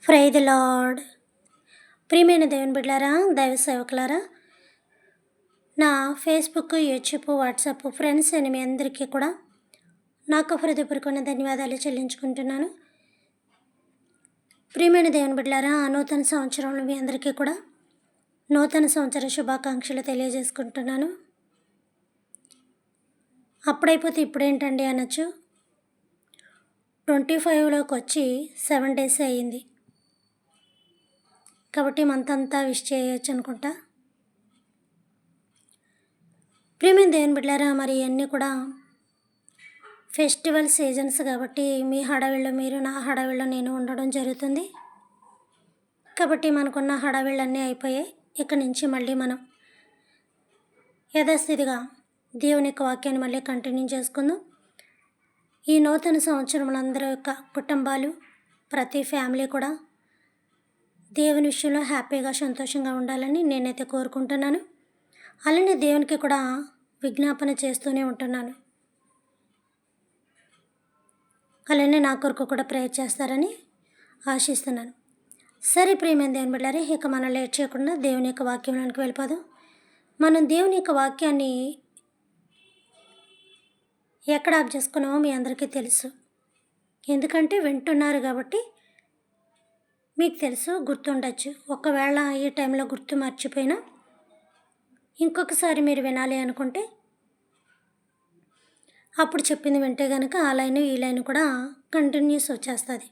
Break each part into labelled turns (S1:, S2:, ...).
S1: Praise the lord. ప్రియమైన దేవుని బిడ్డలారా, దైవ సేవకులారా, నా ఫేస్బుక్, యూట్యూబ్, వాట్సాప్ ఫ్రెండ్స్ అని మీ అందరికీ కూడా నాకు హృదయపూర్వకమైన ధన్యవాదాలు చెల్లించుకుంటున్నాను. ప్రియమైన దేవుని బిడ్డలారా, నూతన సంవత్సరంలో మీ అందరికీ కూడా నూతన సంవత్సర శుభాకాంక్షలు తెలియజేసుకుంటున్నాను. అప్పుడైపోతే ఇప్పుడేంటండి అనొచ్చు. 25లోకి వచ్చి 7 డేస్ అయ్యింది కాబట్టి మంత్ అంతా విష్ చేయొచ్చు అనుకుంటా. ప్రియమైన దేవుని బిడ్డలారా, మరి ఇవన్నీ కూడా ఫెస్టివల్ సీజన్స్ కాబట్టి మీ హడావిడిలో మీరు, నా హడావిడిలో నేను ఉండడం జరుగుతుంది. కాబట్టి మనకున్న హడావిళ్ళన్నీ అయిపోయాయి. ఇక్కడి నుంచి మళ్ళీ మనం యథాస్థితిగా దేవుని యొక్క వాక్యాన్ని మళ్ళీ కంటిన్యూ చేసుకుందాం. ఈ నూతన సంవత్సరంలో అందరి యొక్క కుటుంబాలు, ప్రతి ఫ్యామిలీ కూడా దేవుని విషయంలో హ్యాపీగా, సంతోషంగా ఉండాలని నేనైతే కోరుకుంటున్నాను. అలానే దేవునికి కూడా విజ్ఞాపన చేస్తూనే ఉంటున్నాను. అలానే నా కొరకు కూడా ప్రేయర్ చేస్తారని ఆశిస్తున్నాను. సరే ప్రియమైన దేవుని బిడ్డలారా, ఇక మనం లేట్ చేయకుండా దేవుని యొక్క వాక్యంలోనికి వెళ్ళిపోదాం. మనం దేవుని యొక్క వాక్యాన్ని ఎక్కడ ఆఫ్ చేసుకున్నామో మీ అందరికీ తెలుసు. ఎందుకంటే వింటున్నారు కాబట్టి మీకు తెలుసు, గుర్తుండొచ్చు. ఒకవేళ ఈ టైంలో గుర్తు మర్చిపోయినా ఇంకొకసారి మీరు వినాలి అనుకుంటే అప్పుడు చెప్పింది వింటే కనుక ఆ లైన్ ఈ లైన్ కూడా కంటిన్యూస్ వచ్చేస్తుంది.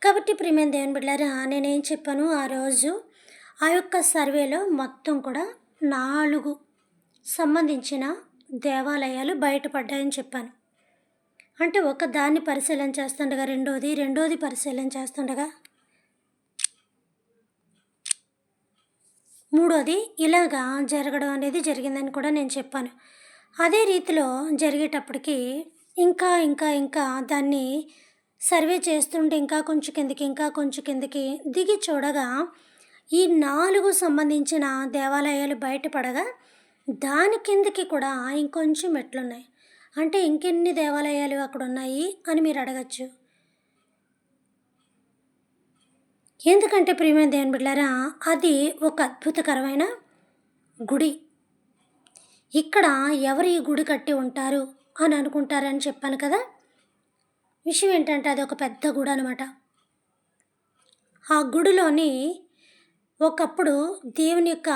S1: కాబట్టి ప్రియమైన దేవుని బిడ్డలారా, నేనేం చెప్పాను ఆ రోజు, ఆ యొక్క సర్వేలో మొత్తం కూడా 4 సంబంధించిన దేవాలయాలు బయటపడ్డాయని చెప్పాను. అంటే ఒక దాన్ని పరిశీలన చేస్తుండగా రెండోది పరిశీలన చేస్తుండగా మూడోది ఇలాగా జరగడం అనేది జరిగిందని కూడా నేను చెప్పాను. అదే రీతిలో జరిగేటప్పటికి ఇంకా దాన్ని సర్వే చేస్తుంటే ఇంకా కొంచెం కిందకి దిగి చూడగా ఈ 4 సంబంధించిన దేవాలయాలు బయటపడగా దాని కిందకి కూడా ఇంకొంచెం మెట్లున్నాయి. అంటే ఇంకెన్ని దేవాలయాలు అక్కడ ఉన్నాయి అని మీరు అడగచ్చు. ఎందుకంటే ప్రియమైన దేవుని బిడ్డలారా, అది ఒక అద్భుతకరమైన గుడి. ఇక్కడ ఎవరు ఈ గుడి కట్టి ఉంటారు అని అనుకుంటారని చెప్పాను కదా. విషయం ఏంటంటే అది ఒక పెద్ద గుడి అనమాట. ఆ గుడిలోని ఒకప్పుడు దేవుని యొక్క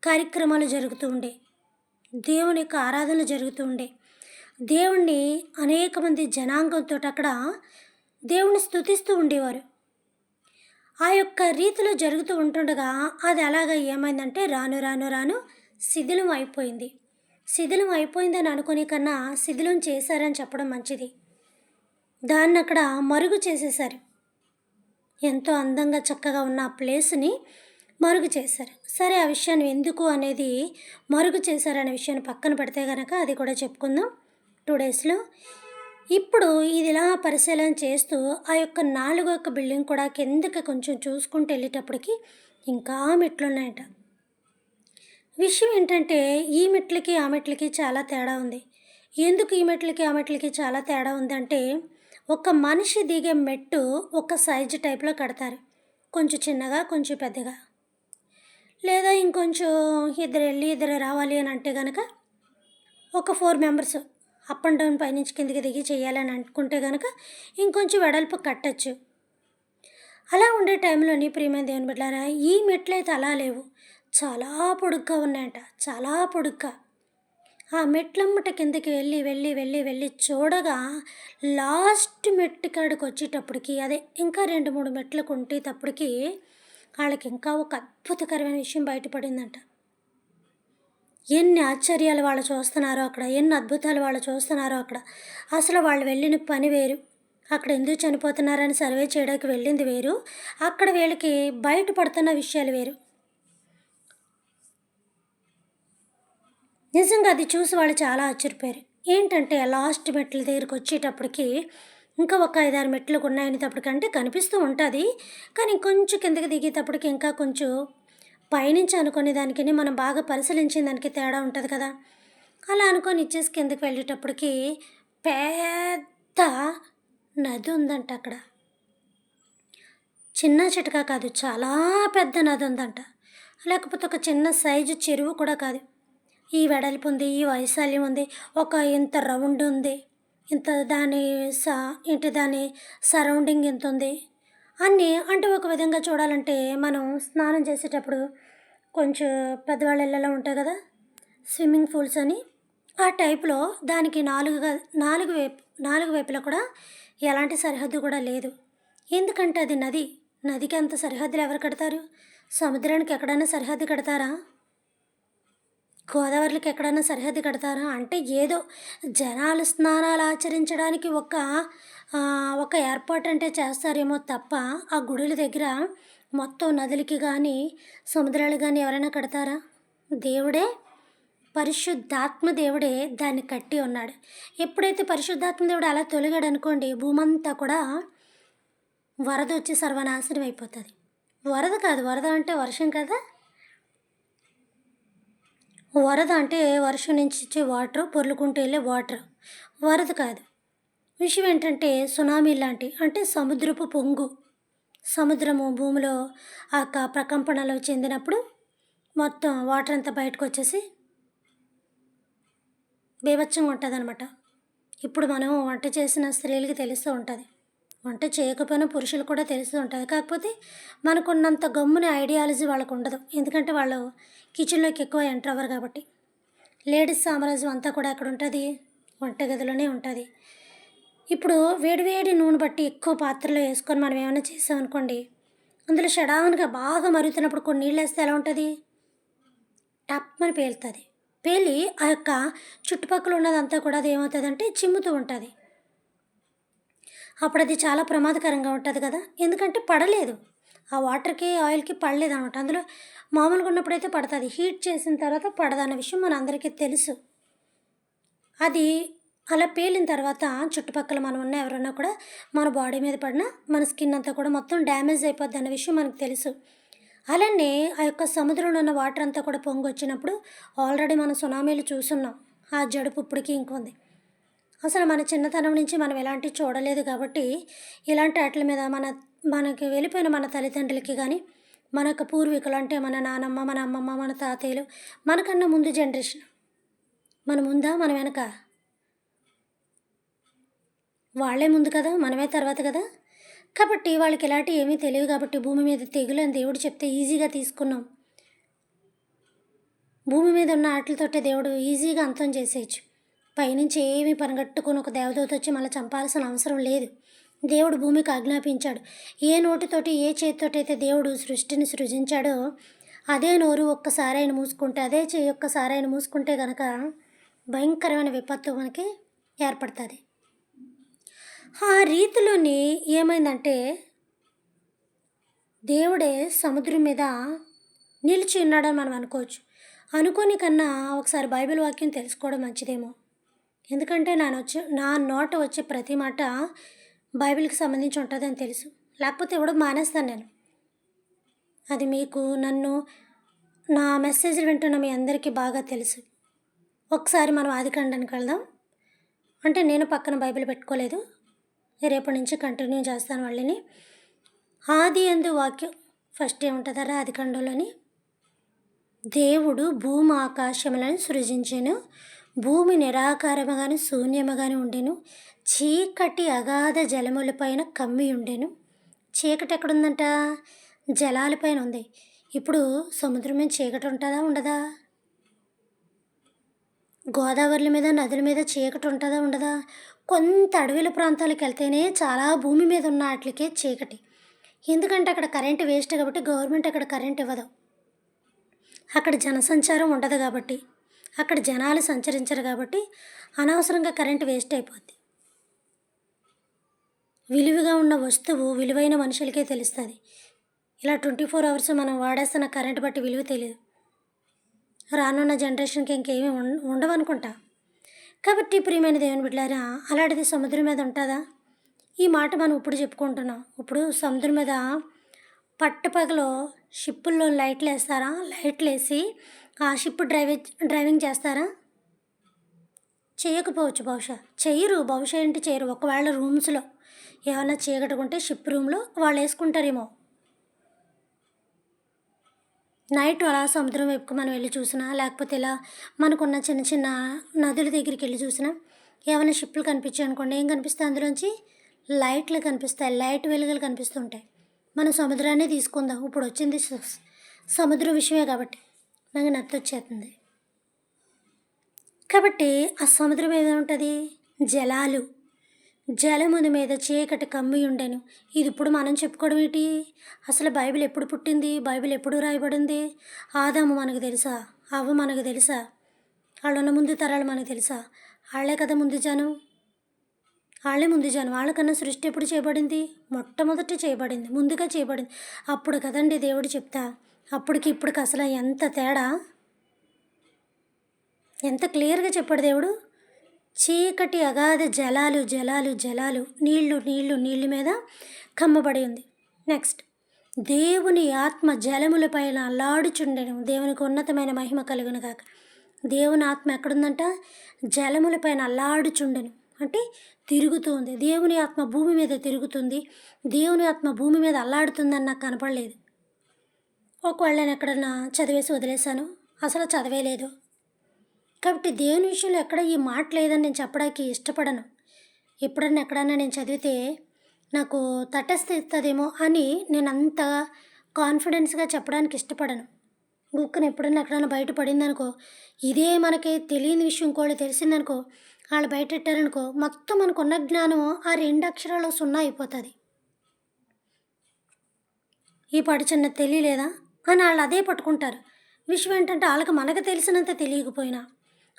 S1: కార్యక్రమాలు జరుగుతూ ఉండే, దేవుని యొక్క ఆరాధనలు జరుగుతూ ఉండే, దేవుణ్ణి అనేక మంది జనాంగంతో అక్కడ దేవుణ్ణి స్తుతిస్తూ ఉండేవారు. ఆ యొక్క రీతిలో జరుగుతూ ఉంటుండగా అది అలాగా ఏమైందంటే రాను శిథిలం అయిపోయింది. శిథిలం అయిపోయిందని అనుకునే కన్నా శిథిలం చేశారని చెప్పడం మంచిది. దాన్ని అక్కడ మరుగు చేసేశారు. ఎంతో అందంగా చక్కగా ఉన్న ఆ ప్లేస్ని మరుగు చేశారు. సరే, ఆ విషయాన్ని ఎందుకు అనేది మరుగు చేశారనే విషయాన్ని పక్కన పెడితే కనుక అది కూడా చెప్పుకుందాం 2 డేస్లో. ఇప్పుడు ఇది ఇలా పరిశీలన చేస్తూ ఆ యొక్క 4వ బిల్డింగ్ కూడా కిందకి కొంచెం చూసుకుంటూ వెళ్ళేటప్పటికి ఇంకా మెట్లున్నాయట. విషయం ఏంటంటే ఈ మెట్లకి ఆ మెట్లకి చాలా తేడా ఉంది. ఎందుకు ఈ మెట్లకి ఆ మెట్లకి చాలా తేడా ఉందంటే, ఒక మనిషి దిగే మెట్టు ఒక సైజు టైప్లో కడతారు, కొంచెం చిన్నగా కొంచెం పెద్దగా. లేదా ఇంకొంచెం ఇద్దరు వెళ్ళి ఇద్దరు రావాలి అని అంటే కనుక ఒక 4 మెంబర్స్ అప్ అండ్ డౌన్ పైనుంచి కిందికి దిగి చేయాలని అనుకుంటే కనుక ఇంకొంచెం వెడల్పు కట్టచ్చు. అలా ఉండే టైంలోని ప్రియమైన దేవుని బిడ్డలారా, ఈ మెట్లయితే అలా లేవు, చాలా పొడుగ్గా ఉన్నాయంట, చాలా పొడుగ్గా. ఆ మెట్లమ్మట కిందకి వెళ్ళి చూడగా లాస్ట్ మెట్టు కాడికి వచ్చేటప్పటికి, అదే ఇంకా 2-3 మెట్లు కుంటేటప్పటికి వాళ్ళకి ఇంకా ఒక అద్భుతకరమైన విషయం బయటపడిందంట. ఎన్ని ఆశ్చర్యాలు వాళ్ళు చూస్తున్నారో అక్కడ, ఎన్ని అద్భుతాలు వాళ్ళు చూస్తున్నారో అక్కడ. అసలు వాళ్ళు వెళ్ళిన పని వేరు, అక్కడ ఎందుకు చనిపోతున్నారని సర్వే చేయడానికి వెళ్ళింది వేరు, అక్కడ వీళ్ళకి బయటపడుతున్న విషయాలు వేరు. నిజంగా అది చూసి వాళ్ళు చాలా ఆశ్చర్యపోయారు. ఏంటంటే లాస్ట్ మెట్ల దగ్గరికి వచ్చేటప్పటికి ఇంకా ఒక 5-6 మెట్లు ఉన్నాయనేటప్పటికంటే కనిపిస్తూ ఉంటుంది, కానీ కొంచెం కిందకి దిగేటప్పటికి ఇంకా కొంచెం పైనుంచి అనుకునే దానికి మనం బాగా పరిశీలించిన దానికి తేడా ఉంటుంది కదా. అలా అనుకొని ఇచ్చేసి కిందకి వెళ్ళేటప్పటికి పెద్ద నది ఉందంట అక్కడ. చిన్న చితక కాదు, చాలా పెద్ద నది ఉందంట. లేకపోతే ఒక చిన్న సైజు చెరువు కూడా కాదు. ఈ వెడల్పు ఉంది, ఈ వైశాల్యం ఉంది, ఒక ఇంత రౌండ్ ఉంది, ఇంత దాని సా ఏంటి దాని సరౌండింగ్ ఇంత ఉంది అన్నీ. అంటే ఒక విధంగా చూడాలంటే మనం స్నానం చేసేటప్పుడు కొంచెం పెద్దవాళ్ళ ఇళ్ళలో ఉంటాయి కదా స్విమ్మింగ్ పూల్స్ అని, ఆ టైప్లో దానికి నాలుగు వైపులా కూడా ఎలాంటి సరిహద్దు కూడా లేదు. ఎందుకంటే అది నది. నదికి అంత సరిహద్దులు ఎవరు కడతారు? సముద్రానికి ఎక్కడైనా సరిహద్దు కడతారా? గోదావరికి ఎక్కడైనా సరిహద్దు కడతారా? అంటే ఏదో జనాలు స్నానాలు ఆచరించడానికి ఒక ఏర్పాటు అంటే చేస్తారేమో తప్ప ఆ గుడుల దగ్గర మొత్తం నదులకి కానీ సముద్రాలు కానీ ఎవరైనా కడతారా? దేవుడే, పరిశుద్ధాత్మ దేవుడే దాన్ని కట్టి ఉన్నాడు. ఎప్పుడైతే పరిశుద్ధాత్మ దేవుడు అలా తొలగాడు అనుకోండి, భూమంతా కూడా వరద వచ్చి సర్వనాశనం అయిపోతుంది. వరద కాదు, వరద అంటే వర్షం కదా. వరద అంటే వర్షం నుంచి వచ్చే వాటర్, పొర్లుకుంటూ వెళ్ళే వాటర్. వరద కాదు. విషయం ఏంటంటే సునామీ లాంటి, అంటే సముద్రపు పొంగు. సముద్రము భూమిలో ఆ ప్రకంపనలు చెందినప్పుడు మొత్తం వాటర్ అంతా బయటకు వచ్చేసి బీభత్సంగా ఉంటుంది అనమాట. ఇప్పుడు మనం వంట చేసిన స్త్రీలకి తెలుస్తూ ఉంటుంది, వంట చేయకపోయినా పురుషులు కూడా తెలుస్తూ ఉంటుంది. కాకపోతే మనకున్నంత గమ్మున ఐడియాలజీ వాళ్ళకు ఉండదు, ఎందుకంటే వాళ్ళు కిచెన్లోకి ఎక్కువ ఎంటర్ అవ్వరు కాబట్టి. లేడీస్ సామ్రాజ్యం అంతా కూడా ఎక్కడ ఉంటుంది? వంటగదిలోనే ఉంటుంది. ఇప్పుడు వేడివేడి నూనె బట్టి ఎక్కువ పాత్రలో వేసుకొని మనం ఏమైనా చేసామనుకోండి, అందులో షడాన్గా బాగా మరుగుతున్నప్పుడు కొన్ని నీళ్ళు వేస్తే ఎలా ఉంటుంది? టప్మని పేలుతుంది. పేలి ఆ యొక్క చుట్టుపక్కల ఉన్నదంతా కూడా అది ఏమవుతుందంటే చిమ్ముతూ ఉంటుంది. అప్పుడు అది చాలా ప్రమాదకరంగా ఉంటుంది కదా, ఎందుకంటే పడలేదు, ఆ వాటర్కి ఆయిల్కి పడలేదు అనమాట. అందులో మామూలుగా ఉన్నప్పుడైతే పడుతుంది, హీట్ చేసిన తర్వాత పడదన్న విషయం మన అందరికీ తెలుసు. అది అలా పేలిన తర్వాత చుట్టుపక్కల మనం ఉన్న ఎవరన్నా కూడా మన బాడీ మీద పడినా మన స్కిన్ అంతా కూడా మొత్తం డ్యామేజ్ అయిపోద్ది అన్న విషయం మనకు తెలుసు. అలానే ఆ యొక్క సముద్రంలో ఉన్న వాటర్ అంతా కూడా పొంగి వచ్చినప్పుడు ఆల్రెడీ మనం సునామీలు చూస్తున్నాం. ఆ జడుపు ఇప్పటికీ ఇంకొంది. అసలు మన చిన్నతనం నుంచి మనం ఎలాంటివి చూడలేదు కాబట్టి ఇలాంటి వాటి మీద మనకి వెళ్ళిపోయిన మన తల్లిదండ్రులకి కానీ, మన యొక్క పూర్వీకులు అంటే మన నానమ్మ, మన అమ్మమ్మ, మన తాతయ్యలు, మనకన్నా ముందు జనరేషన్, మన ముందా మన వెనక? వాళ్ళే ముందు కదా, మనమే తర్వాత కదా. కాబట్టి వాళ్ళకి ఇలాంటివి ఏమీ తెలియదు కాబట్టి భూమి మీద తెగులు అని దేవుడు చెప్తే ఈజీగా తీసుకున్నాం. భూమి మీద ఉన్న వాటితోటే దేవుడు ఈజీగా అంతం చేసేయచ్చు. పైనుంచి ఏమీ పనిగట్టుకొని ఒక దేవదూత వచ్చి మళ్ళీ చంపాల్సిన అవసరం లేదు. దేవుడు భూమికి ఆజ్ఞాపించాడు. ఏ నోటితోటి ఏ చేతితోటి అయితే దేవుడు సృష్టిని సృజించాడో అదే నోరు ఒక్కసారి ఆయన మూసుకుంటే, అదే చెయ్యి ఒక్కసారి ఆయన మూసుకుంటే కనుక భయంకరమైన విపత్తు మనకి ఏర్పడుతుంది. ఆ రీతిలోని ఏమైందంటే దేవుడే సముద్రం మీద నిలిచి ఉన్నాడని మనం అనుకోవచ్చు. అనుకోని కన్నా ఒకసారి బైబిల్ వాక్యం తెలుసుకోవడం మంచిదేమో. ఎందుకంటే నా నోట వచ్చే ప్రతి మాట బైబిల్కి సంబంధించి ఉంటుందని తెలుసు. లేకపోతే ఎవడో మానేస్తాను నేను. అది మీకు, నన్ను, నా మెసేజ్లు వింటున్న మీ అందరికీ బాగా తెలుసు. ఒకసారి మనం ఆదికాండానికి వెళ్దాం. అంటే నేను పక్కన బైబిల్ పెట్టుకోలేదు, రేపటి నుంచి కంటిన్యూ చేస్తాను వాళ్ళని. ఆది యందు వాక్యం ఫస్ట్ ఏముంటుందరా ఆదికాండంలోని? దేవుడు భూమి ఆకాశములను సృజించెను, భూమి నిరాకారముగాను శూన్యముగాను ఉండెను, చీకటి అగాధ జలములపైన కమ్మి ఉండెను. చీకటి ఎక్కడుందంట? జలాలపైన ఉంది. ఇప్పుడు సముద్రం మీద చీకటి ఉంటుందా ఉండదా? గోదావరిల మీద నదుల మీద చీకటి ఉంటుందా ఉండదా? కొంత అడవిల ప్రాంతాలకు వెళ్తేనే చాలా భూమి మీద ఉన్న వాటికే చీకటి. ఎందుకంటే అక్కడ కరెంటు వేస్ట్ కాబట్టి గవర్నమెంట్ అక్కడ కరెంట్ ఇవ్వదు. అక్కడ జనసంచారం ఉండదు కాబట్టి, అక్కడ జనాలు సంచరించరు కాబట్టి అనవసరంగా కరెంటు వేస్ట్ అయిపోద్ది. విలువగా ఉన్న వస్తువు విలువైన మనుషులకే తెలుస్తుంది. ఇలా 24 అవర్స్ మనం వాడేస్తున్న కరెంటు బట్టి విలువ తెలియదు. రానున్న జనరేషన్కి ఇంకేమీ ఉండవనుకుంటా. కాబట్టి ప్రియమైన దేవుని బిడ్డలారా, అలాంటిది సముద్రం మీద ఉంటుందా? ఈ మాట మనం ఇప్పుడు చెప్పుకుంటున్నాం. ఇప్పుడు సముద్రం మీద పట్టపగలు షిప్పుల్లో లైట్లు వేస్తారా? లైట్లు వేసి ఆ షిప్ డ్రైవింగ్ చేస్తారా? చేయకపోవచ్చు, బహుశా చేయరు. బహుశా ఏంటి చేయరు. ఒకవేళ రూమ్స్లో ఏమైనా చీకటి ఉంటే షిప్ రూమ్లో వాళ్ళు వేసుకుంటారేమో. నైట్ అలా సముద్రం వైపుకి మనం వెళ్ళి చూసినా, లేకపోతే ఇలా మనకున్న చిన్న చిన్న నదుల దగ్గరికి వెళ్ళి చూసినా, ఏమైనా షిప్పులు కనిపించాయి అనుకోండి, ఏం కనిపిస్తాయి అందులోంచి? లైట్లు కనిపిస్తాయి, లైట్ వెలుగులు కనిపిస్తుంటాయి. మనం సముద్రాన్ని తీసుకుందాం, ఇప్పుడు వచ్చింది సముద్ర విషయమే కాబట్టి నాకు నత్తొచ్చేస్తుంది. కాబట్టి ఆ సముద్రం ఏముంటుంది? జలాలు. జలముని మీద చీకటి కమ్మి ఉండెను. ఇది ఇప్పుడు మనం చెప్పుకోవడం ఏంటి? అసలు బైబిల్ ఎప్పుడు పుట్టింది? బైబిల్ ఎప్పుడు రాయబడింది? ఆదాము మనకు తెలుసా? అవ్వ మనకు తెలుసా? వాళ్ళున్న ముందు తరాలు మనకు తెలుసా? వాళ్ళే కదా ముందు జనం. వాళ్ళే ముందు జనం. వాళ్ళకన్నా సృష్టి ఎప్పుడు చేయబడింది? మొట్టమొదటి చేయబడింది, ముందుగా చేయబడింది. అప్పుడు కదండి దేవుడు చెప్తా. అప్పటికి ఇప్పటికి అసలు ఎంత తేడా, ఎంత క్లియర్గా చెప్పాడు దేవుడు. చీకటి అగాధ జలాలు జలాలు జలాలు, నీళ్లు నీళ్లు నీళ్ళ మీద కమ్మబడి ఉంది. నెక్స్ట్, దేవుని ఆత్మ జలములపైన అల్లాడుచుండెను. దేవునికి ఉన్నతమైన మహిమ కలుగును గాక. దేవుని ఆత్మ ఎక్కడుందంట? జలములపైన అల్లాడుచుండెను అంటే తిరుగుతుంది. దేవుని ఆత్మ భూమి మీద తిరుగుతుంది. దేవుని ఆత్మ భూమి మీద అల్లాడుతుందని నాకు కనపడలేదు. ఒకవేళ నేను ఎక్కడన్నా చదివేసి వదిలేశాను, అసలు చదివేలేదు. కాబట్టి దేవుని విషయంలో ఎక్కడ ఈ మాట లేదని నేను చెప్పడానికి ఇష్టపడను. ఎప్పుడన్నా ఎక్కడన్నా నేను చదివితే నాకు తటస్థిస్తుందేమో అని నేను అంత కాన్ఫిడెన్స్గా చెప్పడానికి ఇష్టపడను. బుక్కుని ఎప్పుడన్నా ఎక్కడన్నా బయట పడిందనుకో, ఇదే మనకి తెలియని విషయం ఇంకోళ్ళు తెలిసిందనుకో, వాళ్ళు బయటెట్టారనుకో, మొత్తం మనకున్న జ్ఞానం ఆ 2 అక్షరాలు సున్నా అయిపోతుంది. ఈ పాటి చిన్న తెలియలేదా అని వాళ్ళు అదే పట్టుకుంటారు. విషయం ఏంటంటే వాళ్ళకి మనకు తెలిసినంత తెలియకపోయినా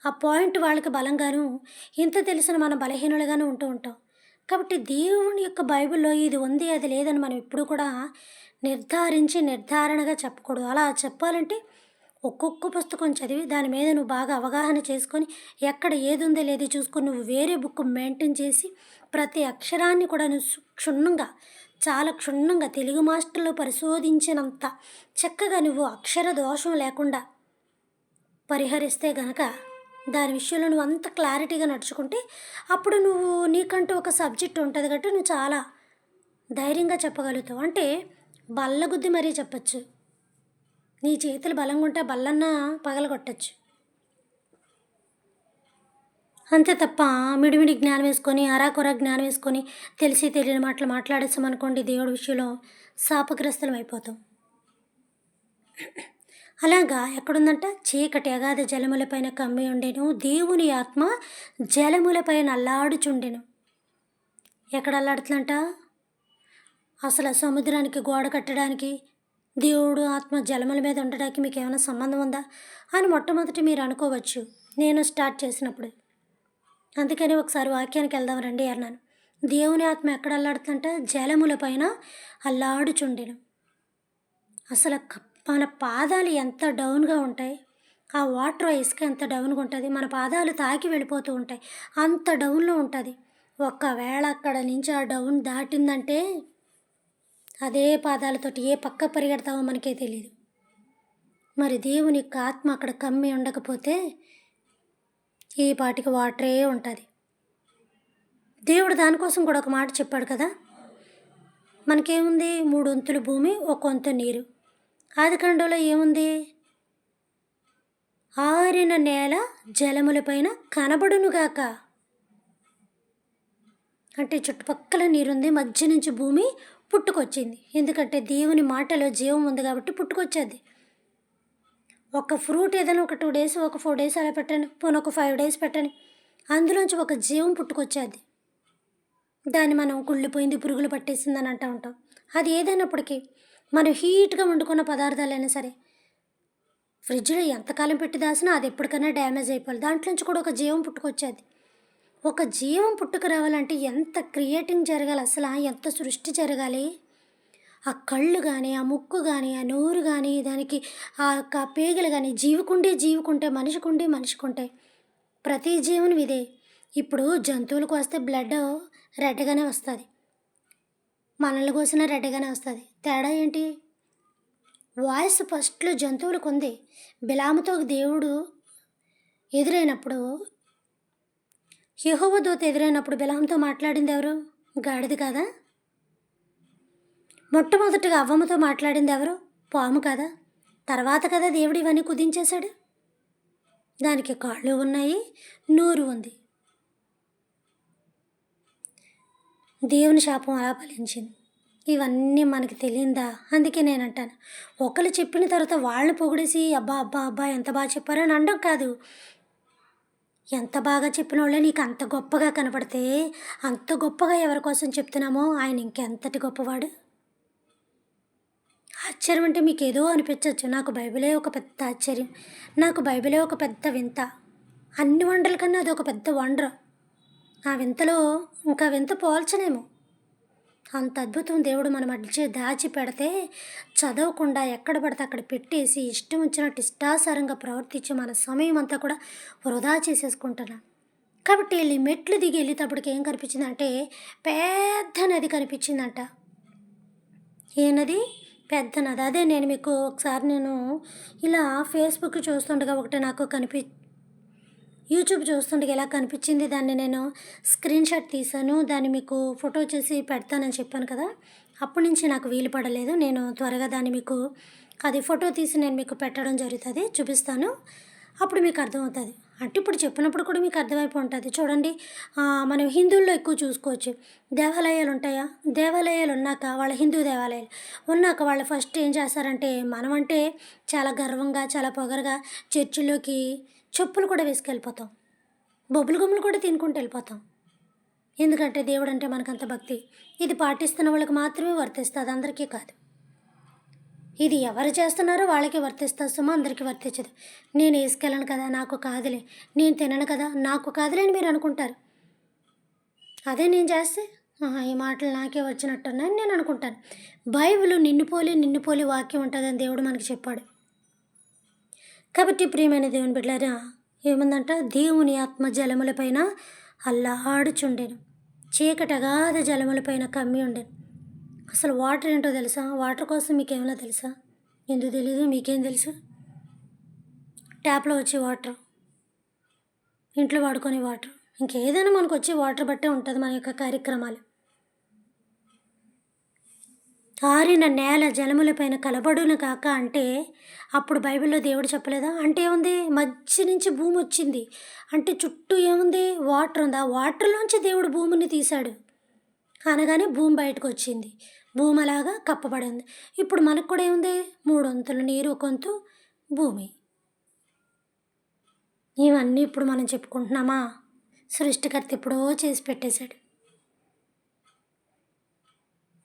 S1: ఆ పాయింట్ వాళ్ళకి బలంగాను, ఇంత తెలిసిన మనం బలహీనులుగాను ఉంటూ ఉంటాం. కాబట్టి దేవుని యొక్క బైబిల్లో ఇది ఉంది అది లేదని మనం ఎప్పుడు కూడా నిర్ధారణగా చెప్పకూడదు. అలా చెప్పాలంటే ఒక్కొక్క పుస్తకం చదివి దాని మీద నువ్వు బాగా అవగాహన చేసుకొని, ఎక్కడ ఏది ఉందో లేదో చూసుకొని, నువ్వు వేరే బుక్ మెయింటైన్ చేసి ప్రతి అక్షరాన్ని కూడా నువ్వు క్షుణ్ణంగా, చాలా క్షుణ్ణంగా తెలుగు మాస్టర్లో పరిశోధించినంత చక్కగా నువ్వు అక్షర దోషం లేకుండా పరిహరిస్తే గనక, దాని విషయంలో నువ్వు అంత క్లారిటీగా నడుచుకుంటే, అప్పుడు నువ్వు నీకంటూ ఒక సబ్జెక్ట్ ఉంటుంది కాబట్టి నువ్వు చాలా ధైర్యంగా చెప్పగలుగుతావు. అంటే బల్లగుద్ది మరీ చెప్పచ్చు. నీ చేతులు బలంగా ఉంటే బల్లన్నా పగలగొట్టచ్చు. అంతే తప్ప మిడిమిడి జ్ఞానం వేసుకొని, అరాకొర జ్ఞానం వేసుకొని, తెలిసి తెలియని మాటలు మాట్లాడేసామనుకోండి, దేవుడి విషయంలో శాపగ్రస్తులం అయిపోతాం. అలాగా ఎక్కడుందంట? చీకటి అగాధ జలములపైన కమ్మి ఉండెను, దేవుని ఆత్మ జలములపైన అల్లాడుచుండెను. ఎక్కడ అల్లాడుతుందంట? అసలు సముద్రానికి గోడ కట్టడానికి, దేవుడు ఆత్మ జలముల మీద ఉండడానికి మీకు ఏమైనా సంబంధం ఉందా అని మొట్టమొదటి మీరు అనుకోవచ్చు, నేను స్టార్ట్ చేసినప్పుడు. అందుకని ఒకసారి వాక్యానికి వెళ్దాం రండి అన్నాను. దేవుని ఆత్మ ఎక్కడ అల్లాడుతుందంట? జలములపైన అల్లాడుచుండెను. అసలు మన పాదాలు ఎంత డౌన్గా ఉంటాయి, ఆ వాటర్ ఇసుక ఎంత డౌన్గా ఉంటుంది, మన పాదాలు తాకి వెళ్ళిపోతూ ఉంటాయి, అంత డౌన్లో ఉంటుంది. ఒకవేళ అక్కడ నుంచి ఆ డౌన్ దాటిందంటే అదే పాదాలతోటి ఏ పక్క పరిగెడతామో మనకే తెలియదు. మరి దేవుని యొక్క ఆత్మ అక్కడ కమ్మి ఉండకపోతే ఈ పాటికి వాటరే ఉంటుంది. దేవుడు దానికోసం కూడా ఒక మాట చెప్పాడు కదా. మనకేముంది? 3 వంతులు భూమి, 1 వంతు నీరు. ఆదికాండంలో ఏముంది? ఆరిన నేల జలములపైన కనబడునుగాక. అంటే చుట్టుపక్కల నీరుంది, మధ్య నుంచి భూమి పుట్టుకొచ్చింది. ఎందుకంటే దేవుని మాటలో జీవం ఉంది కాబట్టి పుట్టుకొచ్చేది. ఒక ఫ్రూట్ ఏదైనా ఒక 2 డేస్, ఒక 4 డేస్ అలా పెట్టండి, పోనీ ఒక 5 డేస్ పెట్టండి, అందులోంచి ఒక జీవం పుట్టుకొచ్చేది. దాన్ని మనం కుళ్ళిపోయింది, పురుగులు పట్టేసిందని అంటూ ఉంటాం. అది ఏదైనప్పటికీ మనం హీట్గా వండుకున్న పదార్థాలైనా సరే ఫ్రిడ్జ్లో ఎంతకాలం పెట్టి దాసినా అది ఎప్పటికైనా డ్యామేజ్ అయిపోవాలి. దాంట్లోంచి కూడా ఒక జీవం పుట్టుకొచ్చేది. ఒక జీవం పుట్టుకు రావాలంటే ఎంత క్రియేటింగ్ జరగాలి, అసలు ఎంత సృష్టి జరగాలి. ఆ కళ్ళు కానీ, ఆ ముక్కు కానీ, ఆ నోరు కానీ, దానికి ఆ యొక్క పేగలు కానీ, జీవుకుంటే మనిషికుంటాయి. ప్రతి జీవనం ఇదే. ఇప్పుడు జంతువులకు వస్తే బ్లడ్ రెడ్గానే వస్తుంది, మనల్ని కోసినా రెడ్గానే వస్తుంది. తేడా ఏంటి? వాయిస్ ఫస్ట్లో జంతువులకు ఉంది. బిలాముతో దేవుడు ఎదురైనప్పుడు, యెహోవా దూత ఎదురైనప్పుడు బిలాముతో మాట్లాడింది ఎవరు? గాడిద కదా. మొట్టమొదటిగా అవ్వమ్మతో మాట్లాడింది ఎవరు? పాము కదా. తర్వాత కదా దేవుడు ఇవన్నీ కుదించేశాడు. దానికి కాళ్ళు ఉన్నాయి, నోరు ఉంది. దేవుని శాపం అలా ఫలించింది. ఇవన్నీ మనకి తెలియదా? అందుకే నేనంటాను, ఒకళ్ళు చెప్పిన తర్వాత వాళ్ళని పొగిడేసి అబ్బా అబ్బా అబ్బా ఎంత బాగా చెప్పారో అని అనడం కాదు. ఎంత బాగా చెప్పిన వాళ్ళే నీకు అంత గొప్పగా కనపడితే, అంత గొప్పగా ఎవరి కోసం చెప్తున్నామో ఆయన ఇంకెంతటి గొప్పవాడు. ఆశ్చర్యం అంటే మీకేదో అనిపించవచ్చు, నాకు బైబిలే ఒక పెద్ద ఆశ్చర్యం, నాకు బైబిలే ఒక పెద్ద వింత, అన్ని వండల కన్నా అది ఒక పెద్ద వండర్. ఆ వింతలో ఇంకా వింత పోల్చనేమో. అంత అద్భుతం దేవుడు మన మధ్య దాచి పెడితే చదవకుండా ఎక్కడ పడితే అక్కడ పెట్టేసి ఇష్టం వచ్చినట్టు ఇష్టాసారంగా ప్రవర్తించి మన సమయం అంతా కూడా వృధా చేసేసుకుంటున్నాం. కాబట్టి వెళ్ళి మెట్లు దిగి వెళ్ళేటప్పటికి ఏం కనిపించిందంటే పెద్ద నది కనిపించిందంట. ఏ నది? పెద్ద నది. అదే నేను మీకు ఒకసారి నేను ఇలా ఫేస్బుక్ చూస్తుండగా ఒకటి నాకు యూట్యూబ్ చూస్తుండగా ఎలా కనిపించింది, దాన్ని నేను స్క్రీన్ షాట్ తీశాను, దాన్ని మీకు ఫోటో చేసి పెడతానని చెప్పాను కదా. అప్పటి నుంచి నాకు వీలు పడలేదు. నేను త్వరగా దాన్ని మీకు అది ఫోటో తీసి నేను మీకు పెట్టడం జరుగుతుంది, చూపిస్తాను, అప్పుడు మీకు అర్థమవుతుంది. అంటే ఇప్పుడు చెప్పినప్పుడు కూడా మీకు అర్థమైపోయి ఉంటుంది. చూడండి, మనం హిందువుల్లో ఎక్కువ చూసుకోవచ్చు. దేవాలయాలు ఉంటాయా? దేవాలయాలు ఉన్నాక వాళ్ళ హిందూ దేవాలయాలు ఉన్నాక వాళ్ళు ఫస్ట్ ఏం చేస్తారంటే, మనమంటే చాలా గర్వంగా చాలా పొగరుగా చర్చిలోకి చెప్పులు కూడా వేసుకెళ్ళిపోతాం, బొబ్బులు గుమ్ములు కూడా తినుకుంటూ వెళ్ళిపోతాం. ఎందుకంటే దేవుడు అంటే మనకంత భక్తి. ఇది పాటిస్తున్న వాళ్ళకి మాత్రమే వర్తిస్తుంది, అందరికీ కాదు. ఇది ఎవరు చేస్తున్నారో వాళ్ళకి వర్తిస్తుంది సుమా, అందరికీ వర్తించదు. నేను వేసుకెళ్ళను కదా, నాకు కాదులే, నేను తినను కదా, నాకు కాదులే అని మీరు అనుకుంటారు. అదే నేను చేస్తే ఈ మాటలు నాకే వచ్చినట్టున్నాయని నేను అనుకుంటాను. బైబిల్ నిన్ను పోలి వాక్యం ఉంటుందని దేవుడు మనకి చెప్పాడు. కాబట్టి ప్రియమైన దేవుని బిడ్డలారా, ఏముందంట, దేవుని ఆత్మ జలములపైన అల్లాడుచుండెను, చీకటి అగాధ జలములపైన కమ్మి ఉండెను. అసలు వాటర్ ఏంటో తెలుసా? వాటర్ కోసం మీకేమైనా తెలుసా? ఎందుకు తెలీదు? మీకేం తెలుసు? ట్యాప్లో వచ్చే వాటర్, ఇంట్లో వాడుకునే వాటర్, ఇంకేదైనా మనకు వచ్చే వాటర్ బట్టే ఉంటుంది మన యొక్క కార్యక్రమాలు. ఆరిన నేల జలములపైన కలబడును కాక అంటే అప్పుడు బైబిల్లో దేవుడు చెప్పలేదా? అంటే ఏముంది, మధ్య నుంచి భూమి వచ్చింది అంటే చుట్టూ ఏముంది, వాటర్ ఉంది. ఆ వాటర్లోంచి దేవుడు భూమిని తీశాడు అనగానే భూమి బయటకు వచ్చింది, భూమి అలాగా కప్పబడింది. ఇప్పుడు మనకు కూడా ఏముంది, 3 వంతులు నీరు, 1 వంతు భూమి. ఇవన్నీ ఇప్పుడు మనం చెప్పుకుంటున్నామా? సృష్టికర్త ఎప్పుడో చేసి పెట్టేశాడు.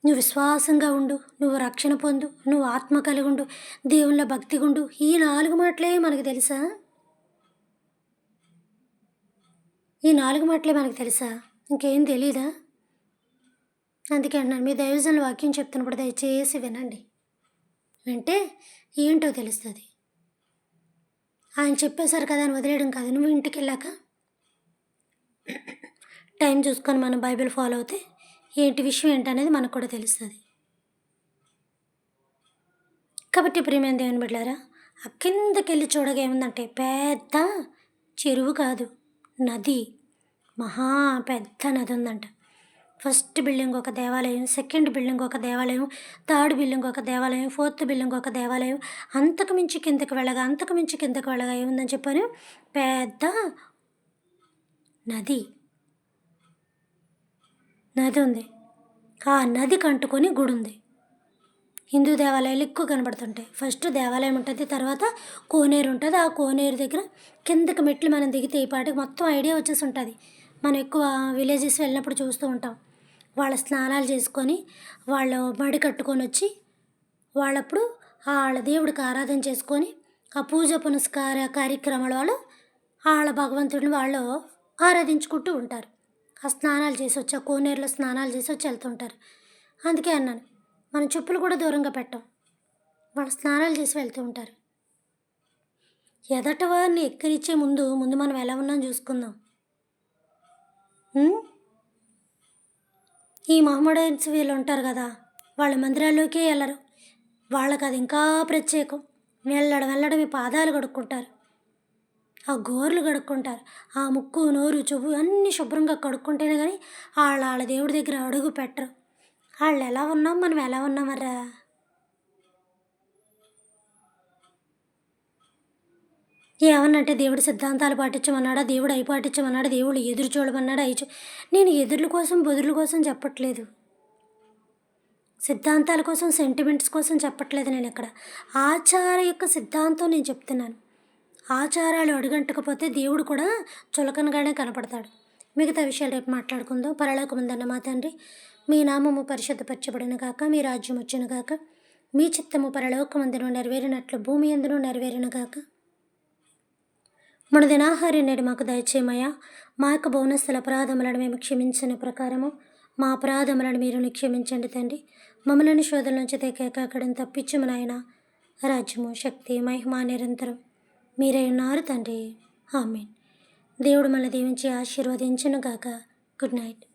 S1: నువ్వు విశ్వాసంగా ఉండు, నువ్వు రక్షణ పొందు, నువ్వు ఆత్మ కలిగి ఉండు, దేవుళ్ళ భక్తిగా ఉండు. ఈ 4 మాటలే మనకు తెలుసా? ఈ 4 మాటలే మనకు తెలుసా? ఇంకేం తెలీదా? అందుకే అంటున్నాను, మీ దైవజనుల వాక్యం చెప్తున్నప్పుడు దయచేసి వినండి. వింటే ఏంటో తెలుస్తుంది. ఆయన చెప్పేశారు కదా అని వదిలేయడం కాదు. నువ్వు ఇంటికి వెళ్ళాక టైం చూసుకొని మనం బైబిల్ ఫాలో అవుతే ఏంటి విషయం ఏంటనేది మనకు కూడా తెలుస్తుంది. కాబట్టి ప్రియమైన దేవుని బిడ్డలారా, ఆ కిందకి వెళ్ళి చూడగా ఏముందంటే పెద్ద చెరువు కాదు, నది, మహా పెద్ద నది ఉందంట. ఫస్ట్ బిల్డింగ్ ఒక దేవాలయం, సెకండ్ బిల్డింగ్ ఒక దేవాలయం, థర్డ్ బిల్డింగ్ ఒక దేవాలయం, ఫోర్త్ బిల్డింగ్ ఒక దేవాలయం, అంతకు మించి కిందకి వెళ్ళగా ఏముందని చెప్పాను, పెద్ద నది ఉంది. ఆ నదికి అంటుకొని గుడి ఉంది. హిందూ దేవాలయాలు ఎక్కువ కనబడుతుంటాయి. ఫస్ట్ దేవాలయం ఉంటుంది, తర్వాత కోనేరు ఉంటుంది. ఆ కోనేరు దగ్గర కిందకి మెట్లు మనం దిగితే ఈ పాటికి మొత్తం ఐడియా వచ్చేసి ఉంటుంది. మనం ఎక్కువ విలేజెస్ వెళ్ళినప్పుడు చూస్తూ ఉంటాం. వాళ్ళ స్నానాలు చేసుకొని వాళ్ళు మడి కట్టుకొని వచ్చి వాళ్ళప్పుడు వాళ్ళ దేవుడికి ఆరాధన చేసుకొని ఆ పూజ పునస్కార కార్యక్రమాల వాళ్ళు వాళ్ళ భగవంతుడిని వాళ్ళు ఆరాధించుకుంటూ ఉంటారు. ఆ స్నానాలు చేసి వచ్చి ఆ కోనేరులో స్నానాలు చేసి వచ్చి వెళ్తుంటారు. అందుకే అన్నాను, మనం చెప్పులు కూడా దూరంగా పెట్టాం, వాళ్ళు స్నానాలు చేసి వెళ్తూ ఉంటారు. ఎదట వారిని ఎక్కిరించే ముందు మనం ఎలా ఉన్నాం చూసుకుందాం. ఈ మహమ్మడన్స్ వీళ్ళు ఉంటారు కదా, వాళ్ళ మందిరాల్లోకే వెళ్ళరు. వాళ్ళకి అది ఇంకా ప్రత్యేకం. వెళ్ళడం ఈ పాదాలు కడుక్కుంటారు, ఆ గోర్లు కడుక్కుంటారు, ఆ ముక్కు నోరు చెవు అన్నీ శుభ్రంగా కడుక్కుంటేనే కానీ వాళ్ళ దేవుడి దగ్గర అడుగు పెట్టరు. వాళ్ళు ఎలా ఉన్నాం, మనం ఎలా ఉన్నామర్రా? ఏమన్నంటే దేవుడు సిద్ధాంతాలు పాటించమన్నాడా? దేవుడు అయి పాటించమన్నాడా? దేవుడు ఎదురు చూడమన్నాడా? నేను ఎదురుల కోసం, బెదురుల కోసం చెప్పట్లేదు. సిద్ధాంతాల కోసం, సెంటిమెంట్స్ కోసం చెప్పట్లేదు నేనిక్కడ. ఆచార యొక్క సిద్ధాంతం నేను చెప్తున్నాను. ఆచారాలు అడుగంటకపోతే దేవుడు కూడా చులకనగానే కనపడతాడు. మిగతా విషయాలు రేపు మాట్లాడుకుందాం. పరలోకమందున్న మా తండ్రి, మీ నామము పరిశుద్ధపరచబడును గాక, మీ రాజ్యం వచ్చును గాక, మీ చిత్తము పరలోకమందును నెరవేరినట్లు భూమి యందును నెరవేరును గాక. మన దినాహారం నేడు మాకు దయచేయమయ్యా. మా యొక్క బోనస్తుల అపరాధములను మేము క్షమించిన ప్రకారము మా అపరాధములను మీరు క్షమించండి తండ్రి. మమ్మల్ని శోధన నుంచి తెగకడం తప్పించము నాయన. రాజ్యము, శక్తి, మహిమ నిరంతరం మీరే ఉన్నారు తండ్రి. ఆమేన్. దేవుడు మన దీవించి ఆశీర్వదించును గాక. Good night.